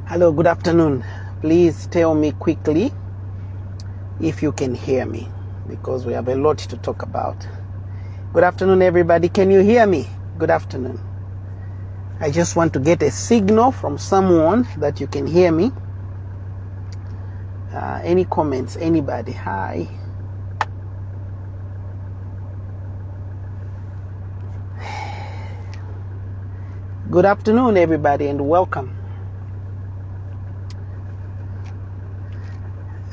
Hello, good afternoon. Please tell me quickly if you can hear me, because we have a lot to talk about. Good afternoon, everybody. Can you hear me? Good afternoon. I just want to get a signal from someone that you can hear me. Any comments? Anybody? Hi. Good afternoon, everybody, and welcome.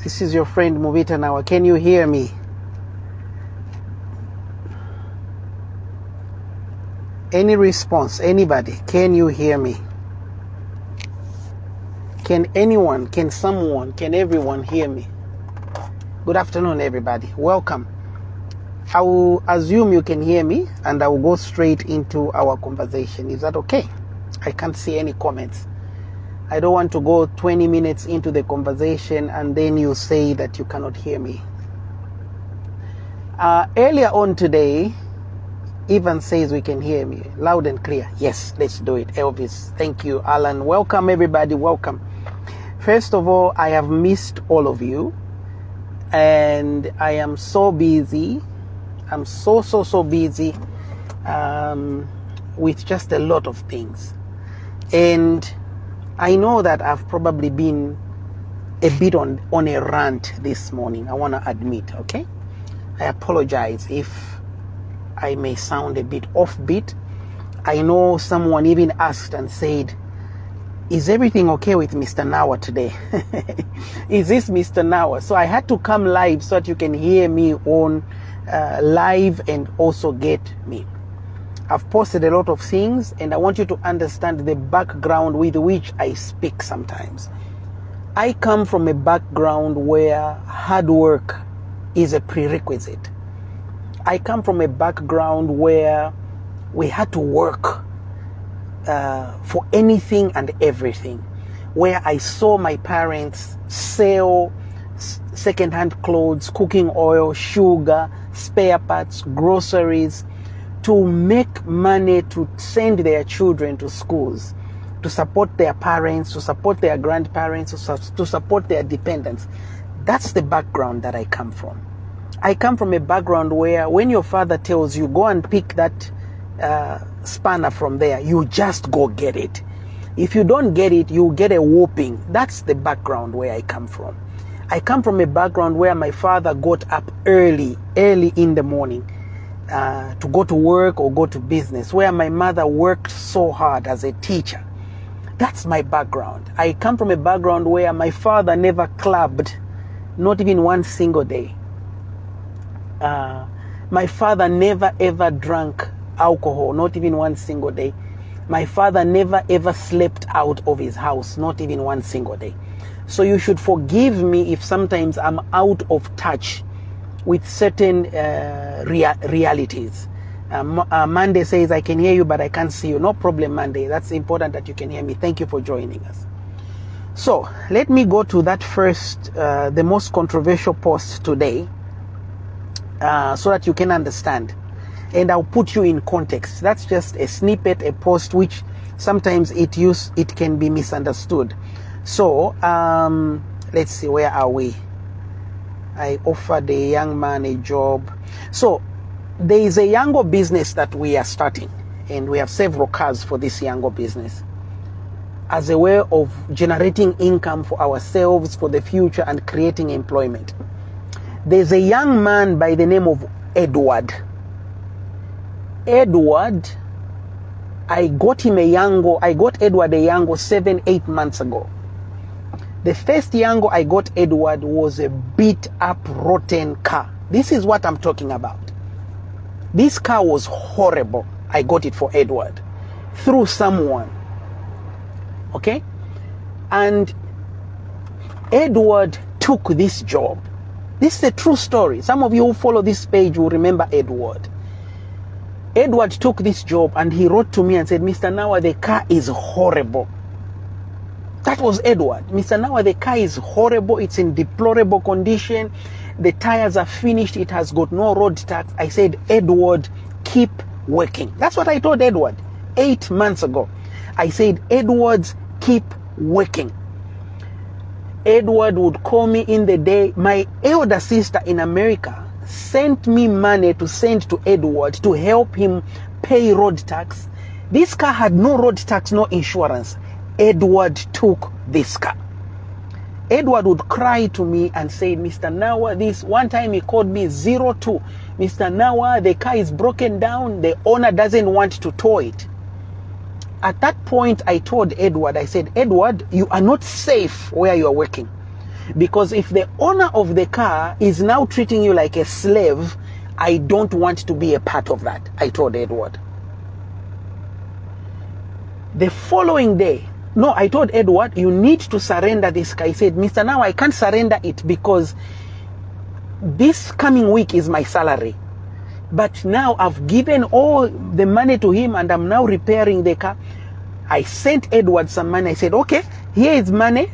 This is your friend Mubita Nawa. Can you hear me? Any response? Anybody? Can you hear me? Can anyone, can someone, can everyone hear me? Good afternoon, everybody. Welcome. I will assume you can hear me, and I will go straight into our conversation. Is that okay? I can't see any comments. I don't want to go 20 minutes into the conversation and then you say that you cannot hear me. Earlier on today, Ivan says we can hear me loud and clear. Yes, let's do it. Elvis, thank you. Alan, welcome everybody, welcome. First of all, I have missed all of you and I am so busy. I'm so busy with just a lot of things. And I know that I've probably been a bit on a rant this morning. I want to admit, okay? I apologize if I may sound a bit offbeat. I know someone even asked and said, is everything okay with Mr. Nawa today? Is this Mr. Nawa? So I had to come live so that you can hear me on live and also get me. I've posted a lot of things and I want you to understand the background with which I speak sometimes. I come from a background where hard work is a prerequisite. I come from a background where we had to work for anything and everything, where I saw my parents sell second-hand clothes, cooking oil, sugar, spare parts, groceries, to make money to send their children to schools, to support their parents, to support their grandparents, to support their dependents. That's the background that I come from. I come from a background where when your father tells you, go and pick that spanner from there, you just go get it. If you don't get it, you get a whooping. That's the background where I come from. I come from a background where my father got up early in the morning to go to work or go to business, where my mother worked so hard as a teacher. That's my background. I come from a background where my father never clubbed, not even one single day. My father never ever drank alcohol, not even one single day. My father never ever slept out of his house, not even one single day. So you should forgive me if sometimes I'm out of touch with certain realities. Monday says, I can hear you, but I can't see you. No problem, Monday. That's important that you can hear me. Thank you for joining us. So let me go to that first, the most controversial post today, so that you can understand. And I'll put you in context. That's just a snippet, a post, which sometimes it can be misunderstood. So let's see, where are we? I offered a young man a job. So there is a Yango business that we are starting, and we have several cars for this Yango business as a way of generating income for ourselves for the future and creating employment. There's a young man by the name of Edward. Edward, I got Edward a Yango 7-8 months ago. The first Yango I got Edward was a beat up, rotten car. This is what I'm talking about. This car was horrible. I got it for Edward through someone. Okay? And Edward took this job. This is a true story. Some of you who follow this page will remember Edward. Edward took this job and he wrote to me and said, Mr. Nawa, the car is horrible. That was Edward. Mr. Nawa, the car is horrible. It's in deplorable condition. The tires are finished. It has got no road tax. I said, Edward, keep working. That's what I told Edward 8 months ago. I said, Edwards, keep working. Edward would call me in the day. My elder sister in America sent me money to send to Edward to help him pay road tax. This car had no road tax, no insurance. Edward took this car. Edward would cry to me and say, Mr. Nawa, this one time he called me 02. Mr. Nawa, the car is broken down. The owner doesn't want to tow it. At that point, I told Edward, I said, Edward, you are not safe where you are working. Because if the owner of the car is now treating you like a slave, I don't want to be a part of that. I told Edward. The following day, no, I told Edward, you need to surrender this car. He said, Mr. Now I can't surrender it because this coming week is my salary. But now I've given all the money to him and I'm now repairing the car. I sent Edward some money. I said, okay, here is money.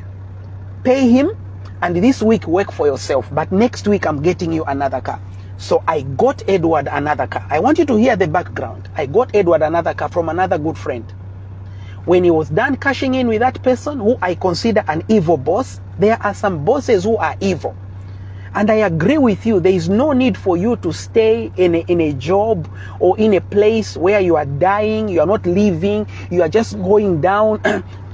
Pay him. And this week work for yourself. But next week I'm getting you another car. So I got Edward another car. I want you to hear the background. I got Edward another car from another good friend. When he was done cashing in with that person who I consider an evil boss, there are some bosses who are evil. And I agree with you, there is no need for you to stay in a job or in a place where you are dying, you are not living, you are just going down.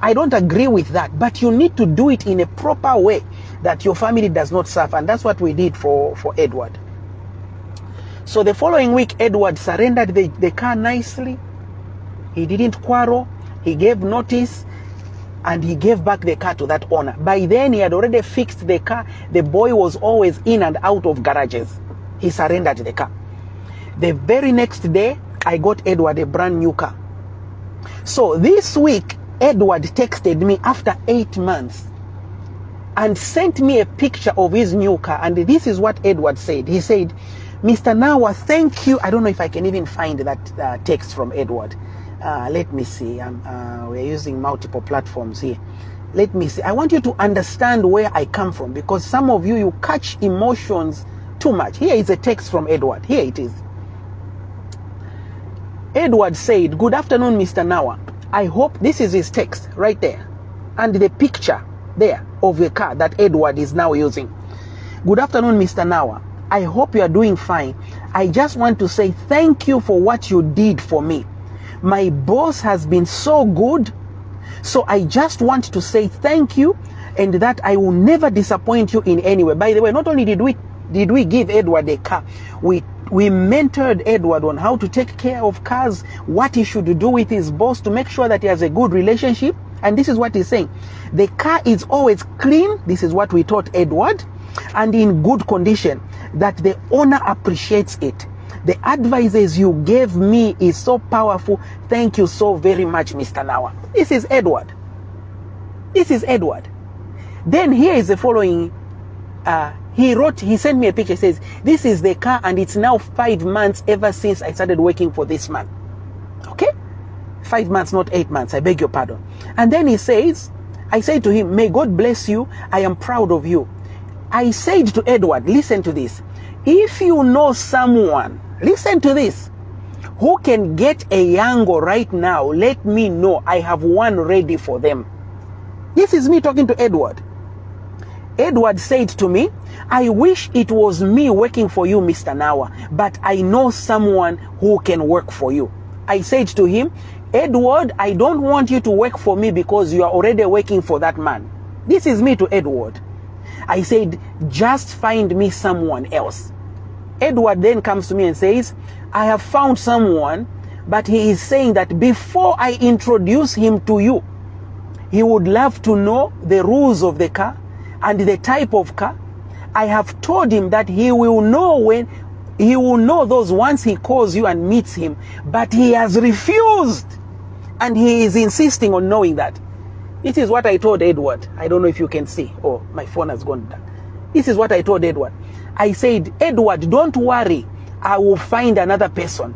I don't agree with that, but you need to do it in a proper way that your family does not suffer. And that's what we did for Edward. So the following week, Edward surrendered the car nicely. He didn't quarrel. He gave notice and he gave back the car to that owner. By then, he had already fixed the car. The boy was always in and out of garages. He surrendered the car. The very next day, I got Edward a brand new car. So this week, Edward texted me after 8 months and sent me a picture of his new car. And this is what Edward said. He said, Mr. Nawa, thank you. I don't know if I can even find that text from Edward. Let me see. We're using multiple platforms here. Let me see. I want you to understand where I come from, because some of you catch emotions too much. Here is a text from Edward. Here it is. Edward said, good afternoon, Mr. Nawa. I hope, this is his text right there. And the picture there of the car that Edward is now using. Good afternoon, Mr. Nawa. I hope you are doing fine. I just want to say thank you for what you did for me. My boss has been so good. So I just want to say thank you, and that I will never disappoint you in any way. By the way, not only did we give Edward a car, we mentored Edward on how to take care of cars, what he should do with his boss to make sure that he has a good relationship. And this is what he's saying. The car is always clean. This is what we taught Edward. And in good condition, that the owner appreciates it. The advices you gave me is so powerful. Thank you so very much, Mr. Nawa. This is Edward. This is Edward. Then here is the following. He sent me a picture. He says, this is the car and it's now 5 months ever since I started working for this man. Okay? 5 months, not 8 months. I beg your pardon. And then he says, I say to him, may God bless you. I am proud of you. I said to Edward, listen to this. If you know someone, listen to this, who can get a Yango right now, let me know. I have one ready for them. This is me talking to Edward. Edward said to me, I wish it was me working for you, Mr. Nawa, but I know someone who can work for you. I said to him, Edward, I don't want you to work for me because you are already working for that man. This is me to Edward. I said, just find me someone else. Edward then comes to me and says, I have found someone, but he is saying that before I introduce him to you, he would love to know the rules of the car and the type of car. I have told him that he will know those once he calls you and meets him, but he has refused and he is insisting on knowing that. This is what I told Edward. I don't know if you can see. Oh, my phone has gone down. This is what I told Edward. I said, Edward, don't worry. I will find another person.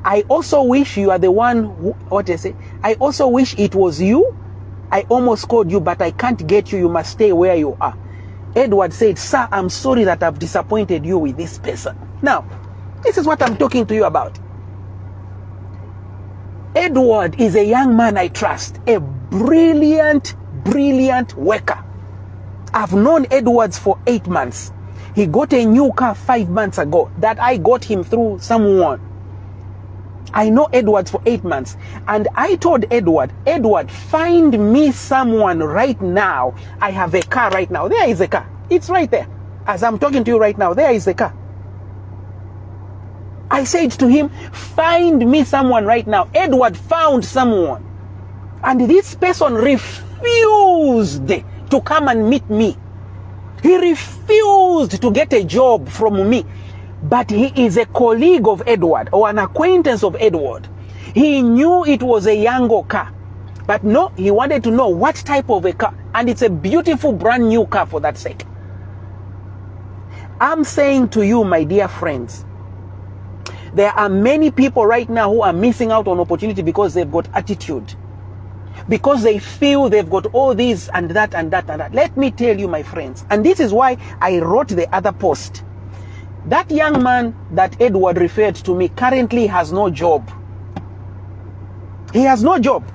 I also wish you are the one who, I also wish it was you. I almost called you, but I can't get you. You must stay where you are. Edward said, sir, I'm sorry that I've disappointed you with this person. Now, this is what I'm talking to you about. Edward is a young man I trust, a brilliant worker. I've known Edwards for 8 months. He got a new car 5 months ago that I got him through someone. I know Edwards for 8 months. And I told Edward, find me someone right now. I have a car right now. There is a car. It's right there. As I'm talking to you right now, there is a car. I said to him, find me someone right now. Edward found someone. And this person refused to come and meet me. He refused to get a job from me. But he is a colleague of Edward or an acquaintance of Edward. He knew it was a Yango car. But no, he wanted to know what type of a car. And it's a beautiful brand new car for that sake. I'm saying to you, my dear friends, there are many people right now who are missing out on opportunity because they've got attitude. Because they feel they've got all this and that and that and that. Let me tell you, my friends, and this is why I wrote the other post. That young man that Edward referred to me currently has no job. He has no job.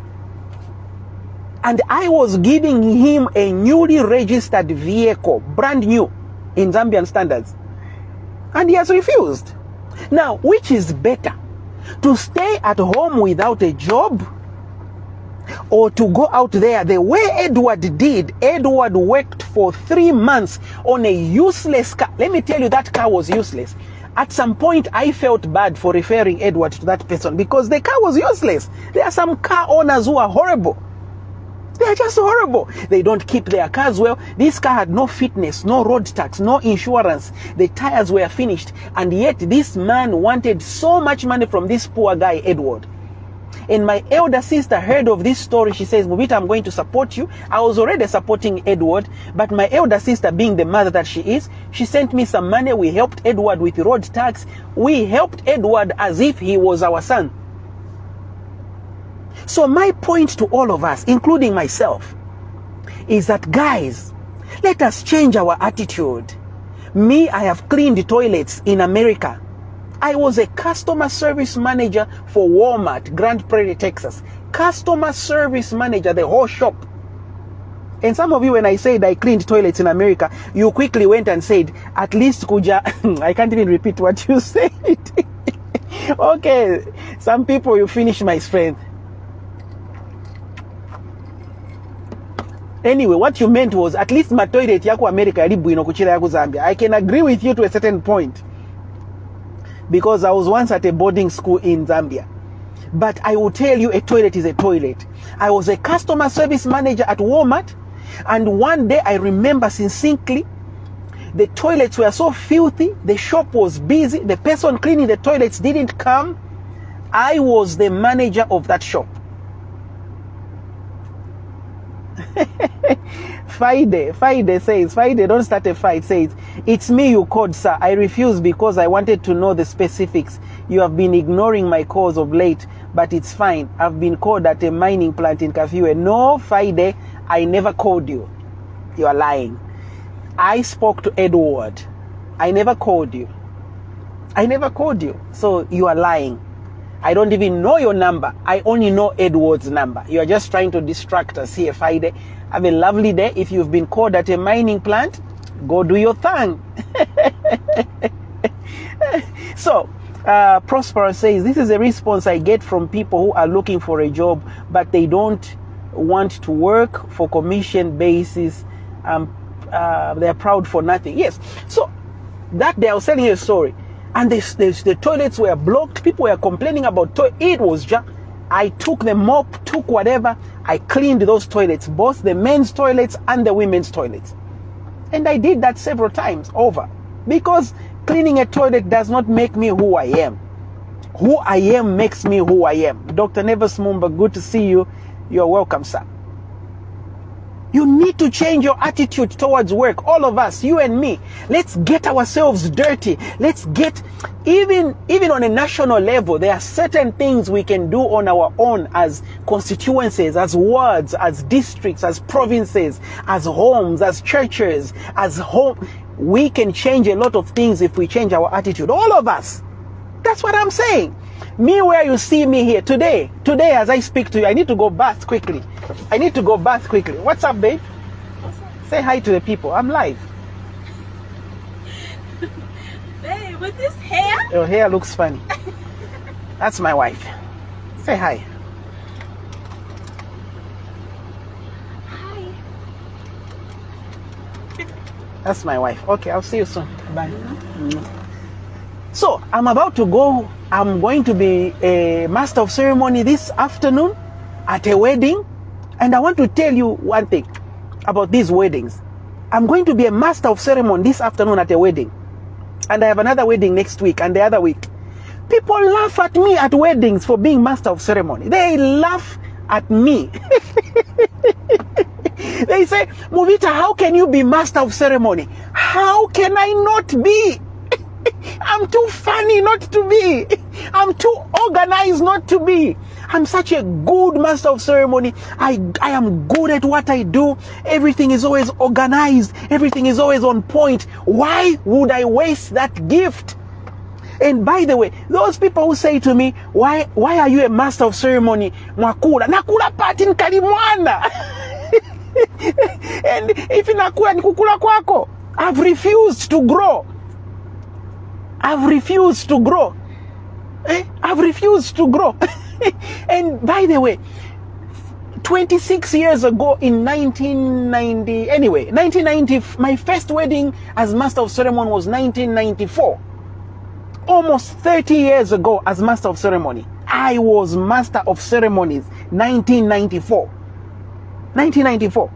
And I was giving him a newly registered vehicle, brand new, in Zambian standards. And he has refused. Now, which is better? To stay at home without a job, or to go out there the way Edward did? Edward worked for 3 months on a useless car. Let me tell you, that car was useless. At some point, I felt bad for referring Edward to that person because the car was useless. There are some car owners who are horrible. They are just horrible. They don't keep their cars well. This car had no fitness, no road tax, no insurance. The tires were finished. And yet this man wanted so much money from this poor guy, Edward. And my elder sister heard of this story. She says, Mubita, I'm going to support you. I was already supporting Edward, but my elder sister, being the mother that she is, she sent me some money. We helped Edward with road tax. We helped Edward as if he was our son. So my point to all of us, including myself, is that, guys, let us change our attitude. Me, I have cleaned toilets in America. I was a customer service manager for Walmart, Grand Prairie, Texas. Customer service manager, the whole shop. And some of you, when I said I cleaned toilets in America, you quickly went and said, at least Kuja, I can't even repeat what you said. Okay, some people, you finish my strength. Anyway, what you meant was, at least my toilet yako America yalibu inokuchira yako Zambia. I can agree with you to a certain point, because I was once at a boarding school in Zambia. But I will tell you, a toilet is a toilet. I was a customer service manager at Walmart, and one day I remember succinctly, the toilets were so filthy, the shop was busy, the person cleaning the toilets didn't come. I was the manager of that shop. Faide says, Faide, don't start a fight, says, it's me you called, sir. I refused because I wanted to know the specifics. You have been ignoring my calls of late, but it's fine. I've been called at a mining plant in Kafue. No, Faide, I never called you. You are lying. I spoke to Edward. I never called you. I never called you. So you are lying. I don't even know your number. I only know Edward's number. You are just trying to distract us here, Friday. Have a lovely day. If you've been called at a mining plant, go do your thing. So, Prosperous says, this is a response I get from people who are looking for a job, but they don't want to work for commission basis. They're proud for nothing. Yes. So, that day I was telling you a story. And the toilets were blocked. People were complaining about it was just. I took the mop, took whatever. I cleaned those toilets, both the men's toilets and the women's toilets. And I did that several times over. Because cleaning a toilet does not make me who I am. Who I am makes me who I am. Dr. Neves Mumba, good to see you. You're welcome, sir. You need to change your attitude towards work. All of us, you and me. Let's get ourselves dirty. Let's get, even on a national level, there are certain things we can do on our own as constituencies, as wards, as districts, as provinces, as homes, as churches, as home. We can change a lot of things if we change our attitude. All of us. That's what I'm saying. Me, where you see me here today as I speak to you, I need to go bath quickly. What's up, babe? Say hi to the people. I'm live. Babe, with this hair? Your hair looks funny. That's my wife. Say hi. Hi. That's my wife. Okay, I'll see you soon. Bye. So, I'm about to go. I'm going to be a master of ceremony this afternoon at a wedding. And I want to tell you one thing about these weddings. I'm going to be a master of ceremony this afternoon at a wedding. And I have another wedding next week and the other week. People laugh at me at weddings for being master of ceremony. They laugh at me. They say, Mubita, how can you be master of ceremony? How can I not be? I'm too funny not to be. I'm too organized not to be. I'm such a good master of ceremony. I am good at what I do. Everything is always organized. Everything is always on point. Why would I waste that gift? And by the way, those people who say to me, why are you a master of ceremony? Mwakula. Nakula pati nkalimwana. And if nakula nikukula kwako, I've refused to grow. I've refused to grow. I've refused to grow. And by the way, 26 years ago in 1990, my first wedding as master of ceremony was 1994. Almost 30 years ago as master of ceremony. I was master of ceremonies 1994. 1994.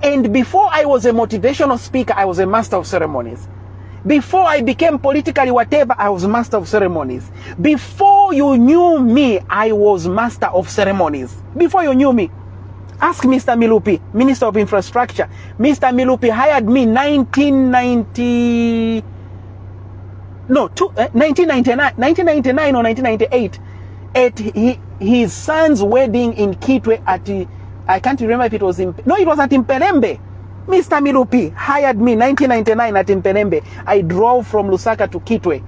And before I was a motivational speaker, I was a master of ceremonies. Before I became politically whatever, I was master of ceremonies. Before you knew me, I was master of ceremonies. Before you knew me. Ask Mr. Milupi, Minister of Infrastructure. Mr. Milupi hired me 1999 or 1998 at his son's wedding in Kitwe at, I can't remember if it was it was at Impelembe. Mr. Milupi hired me 1999 at Impelembe. I drove from Lusaka to Kitwe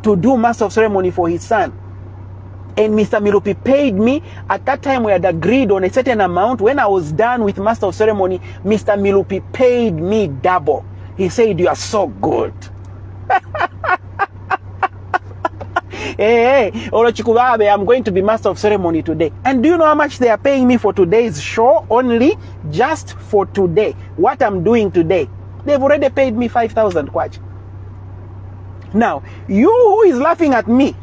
to do master of ceremony for his son. And Mr. Milupi paid me. At that time, we had agreed on a certain amount. When I was done with master of ceremony, Mr. Milupi paid me double. He said, you are so good. Hey, Orochikubabe, I'm going to be master of ceremony today. And do you know how much they are paying me for today's show? Only just for today. What I'm doing today. They've already paid me 5,000 kwacha. Now, you who is laughing at me,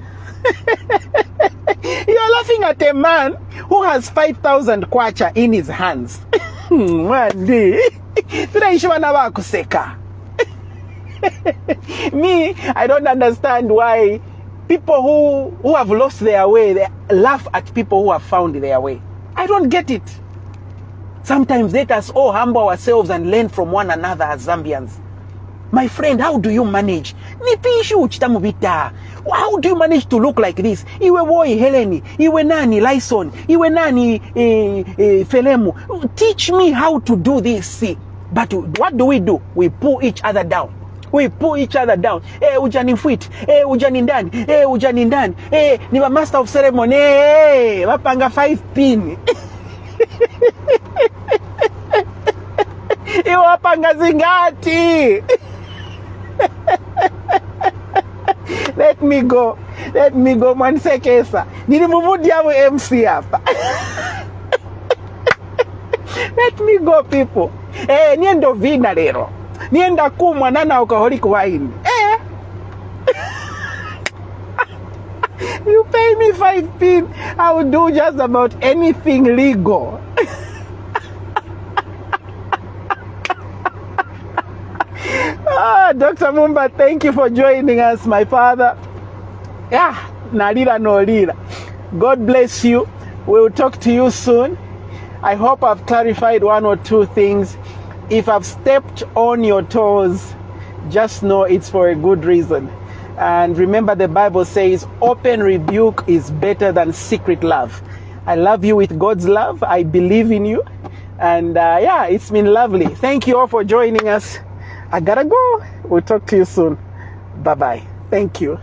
you're laughing at a man who has 5,000 kwacha in his hands. Me, I don't understand why people who have lost their way, they laugh at people who have found their way. I don't get it. Sometimes let us all humble ourselves and learn from one another as Zambians. My friend, how do you manage? How do you manage to look like this? Iwe boy Heleni, iwe nani Lyson, iwe nani Felemu. Teach me how to do this. But what do? We pull each other down. We pull each other down. Ujani fuit. Ujani ndani. Ujani ndani. Ni ma master of ceremony. Wapanga 5 pin. Wapanga zingati. Let me go mwansekesa. Nilimuvudi yawe MC hapa. Let me go people. Niendo vina lero. Nienda kumwa nana alcoholic wine. You pay me 5 pin, I will do just about anything legal. Dr. Mumba, thank you for joining us, my father. Nalira no lira. God bless you. We'll talk to you soon. I hope I've clarified 1 or 2 things. If I've stepped on your toes, just know it's for a good reason. And remember, the Bible says open rebuke is better than secret love. I love you with God's love. I believe in you. And it's been lovely. Thank you all for joining us. I gotta go. We'll talk to you soon. Bye-bye. Thank you.